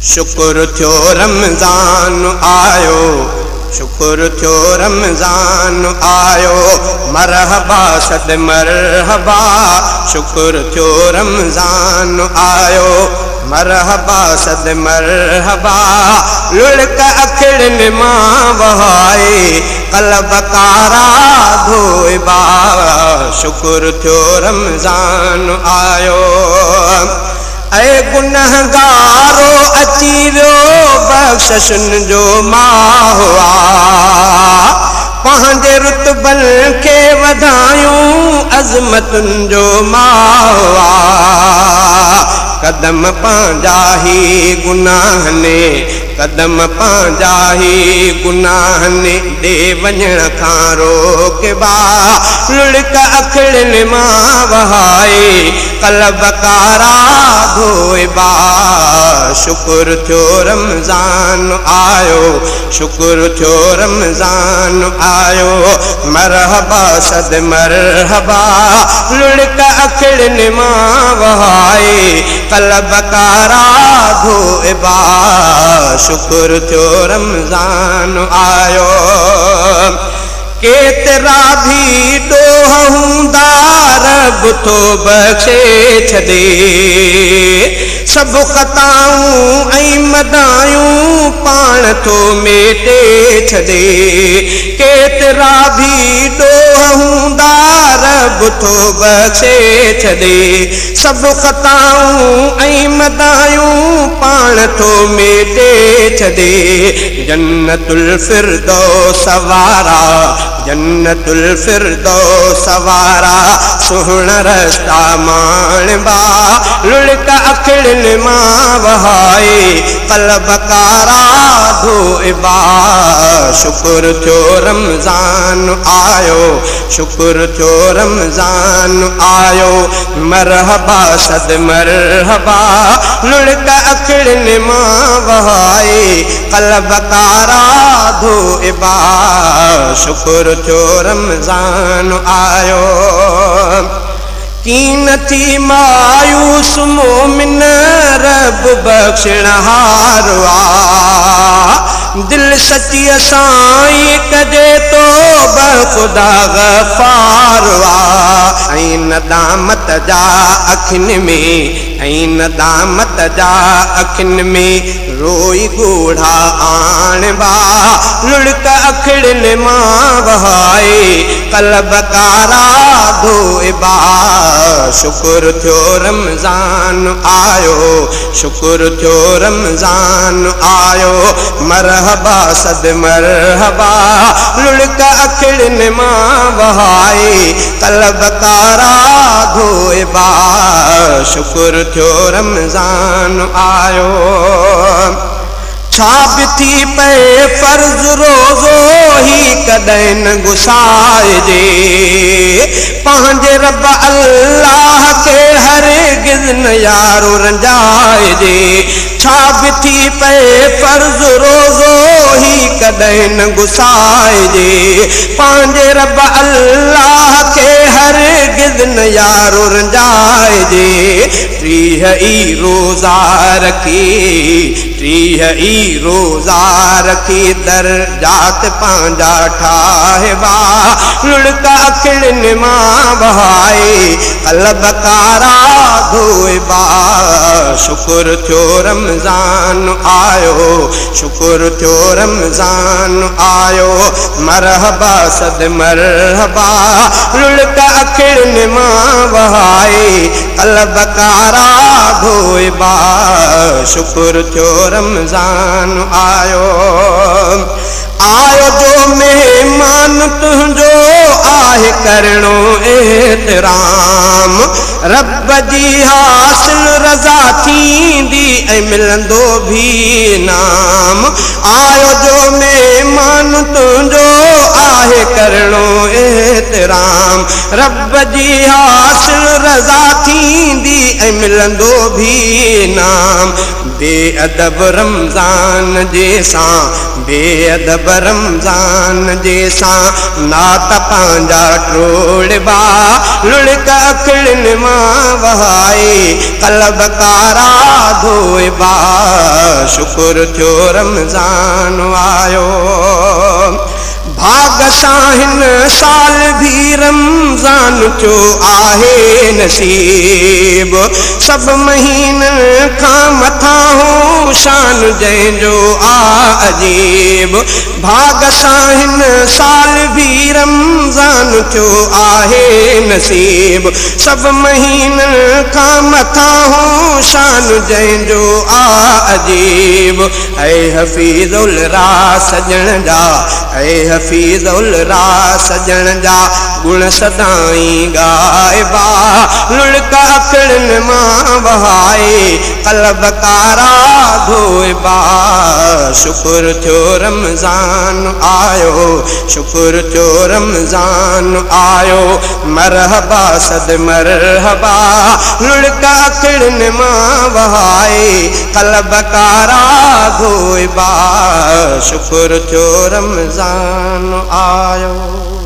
शुक्र थियो रमज़ान आयो, शुक्र थियो रमज़ान आयो, मरहबा सद मरहबा। शुक्र थियो रमज़ान आयो, मरहबा सद मरहबा। लुढ़क अखिड़नि मां वहाए क़ल्ब कारा धोइबा। शुक्र थियो रमज़ान आयो। ऐ गुनहगारो अची वियो बख़्शिशन जो माहो आ। पंहिंजे रुतबनि खे वधायूं अज़मतुनि जो माहो आ। कदम पंहिंजा ही गुनाहनि, कदम पंहिंजा ही गुनाहनि ॾे वञण खां रोकबा। लुढ़क अखिड़नि मां वहाए क़ल्ब कारा धोइबा। शुक्र थियो रमज़ान आयो, शुक्र थियो रमज़ान आयो, मरहबा सद मरहबा। लुढ़क अखिड़नि मां वहाए क़ल्ब कारा धोइबा। शुक्र थियो रमज़ान आयो। केतिरा भी ॾोह हूंदा रब थो बख़्शे छॾे। सभु ख़ताऊं ऐं मदायूं पाण थो मेटे छॾे। केतिरा भी ॾोह हूंदा रब थो बख़्शे छॾे। सभु ख़ताऊं ऐं मदायूं पाण थो मेटे छॾे। जन्नतुल फिरदौस वारा, जन्नतुल फिरदौस वारा सुहिणा रस्ता माणबा। लुढ़क अखिड़नि मां वहाए क़ल्ब कारा धोइबा। शुक्र थियो रमज़ान आयो, शुक्र थियो रमज़ान आयो, मरहबा सद मरहबा। लुढ़क अखिड़नि मां वहाए क़ल्ब कारा धोइबा। शुक्र थियो रमज़ान आयो। की नथी मायूस मोमिन रब बख़्शिणहार आ। दिल सची साईं कजे तो ख़ुदा गफ़ार आ। ऐं नदामत जा अखियुनि में, ऐं नदामत जा अखियुनि में रोई ॻोढ़ा आणबा। लुढ़क अखिड़नि मां वहाए क़ल्ब कारा धोइबा। शुक्र थियो रमज़ान आयो, शुक्र थियो रमज़ान आयो, मरहबा सद मरहबा। लुढ़क अखिड़नि मां वहाए क़ल्ब कारा धोइबा। शुक्र थियो रमज़ान आयो। छा बि थी पए फ़र्ज़ रोज़ो ही कॾहिं न गुसाइजे। पंहिंजे रब अल्लाह खे हरगिज़ न यारो रंजाइजे। छा बि थी पए फ़र्ज़ रोज़ो ही कॾहिं न गुसाइजे। पंहिंजे रब अल्लाह खे हरगिज़ न यारो रंजाइजे। टीह ई रोज़ा रखी, टीह ई रोज़ा रखी दर्जात पंहिंजा ठाहिबा। लुढ़क अखिड़नि मां वहाए क़ल्ब कारा धोइबा। शुक्र थियो रमज़ान आयो, शुक्र थियो रमज़ान आयो, मरहबा सद मरहबा। लुढ़क अखिड़नि मां वहाए क़ल्ब कारा धोइबा। शुक्र थियो रमज़ान आयो। आयो जो मेहमान तुंहिंजो आहे करणो एतिराम। रब जी हासिल रज़ा थींदी ऐं मिलंदो भी नाम। आयो जो मेहमान तुंहिंजो आहे करणो एतिराम। रब जी हासिल रज़ा थींदी ऐं मिलंदो भी नाम। बेअदब रमज़ान जैसां, बेअदब रमज़ान जैसां नात जा ट्रोड़बा लुड़क अखड़न मां वहाए कलब कारा धोइबा शुक्र थियो रमज़ान आयो भाग सां हिन साल भी रमज़ान थियो आहे नसीब सब महीननि खां मथां हो शान जंहिंजो आ अजीब भाग सां हिन साल भी रमज़ान थियो आहे नसीब सब महीननि खां मथां हो शान जंहिंजो आ अजीब ऐ हफ़ीज़ुल राह सजण जा ऐ हफ़ीज़ुल राह सजण जा गुण सदाई गाइबा लुड़क अखड़न मां वहाए कलब कारा धोइबा शुक्र थियो रमज़ान आयो शुक्र थियो रमज़ान आयो मरहबा सद मरहबा लुड़क अखड़न मां वहाए कलब कारा धोइबा शुक्र थियो रमज़ान आयो।